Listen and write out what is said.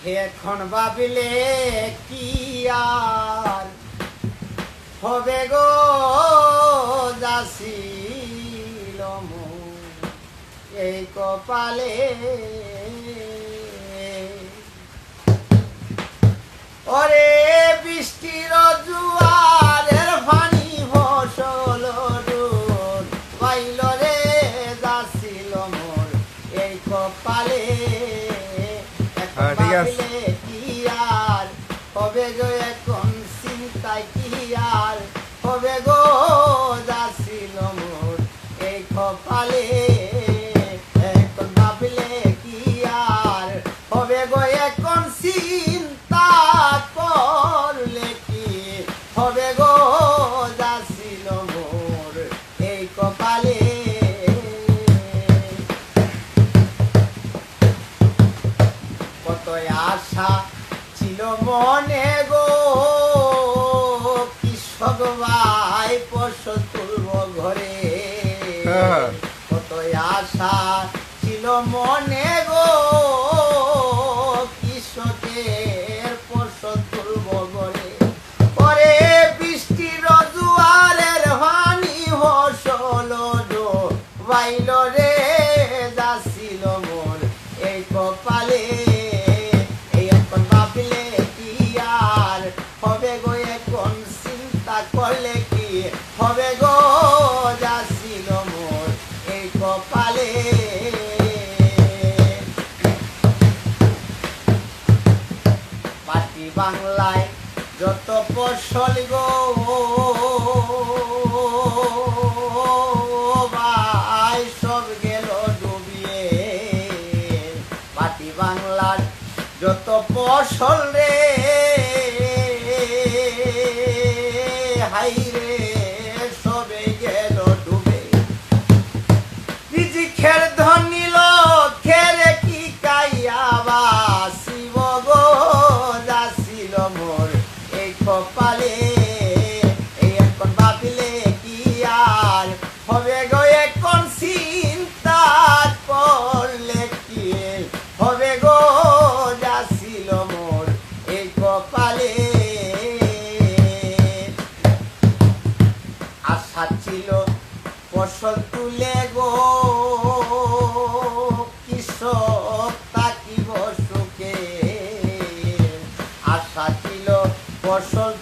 এখন ভাবিলে কি আর হবে গো যাছিল মোর এই কপালে ওরে বৃষ্টির জুয়ারের পানি ফসল ডুব বাইল রে যাছিল মোর এই কপালে ভাবিলে কি আর হবে গো এখন চিন্তায় কি আর হবে গো যাছিল মোর এই কপালে এখন ভাবিলে কি আর হবে গো এখন চিন্তা করলে কি হবে গো যাছিল মোর এই কপালে কত আশা ছিল মনে গো কৃষক ভাই ফসল তুলব ঘরে কত আশা ছিল মনে গো কৃষকের ফসল তুলব ঘরে পরে বৃষ্টির জুয়ারের পানি ফসল ডুবাইল রে যাছিল মোর এই কপালে করলে কি হবে গো যাছিল মোর এই কপালে মাটি বাংলায় যত ফসল গো ভাই সব গেল ডুবিয়ে মাটি বাংলার যত ফসল রে হাইরে সবে গেল ডুবে রিজিকের ধনী লোকের কি কাইয়া বাসিব গো যাছিল মোর এই কপালে এখন ভাবিলে কি আর হবে গো এখন চিন্তা করলে কি হবে গো যাছিল মোর এই কপালে আশা ছিল ফসল তুলে গো কৃষক থাকিব সুখে আশা ছিল ফসল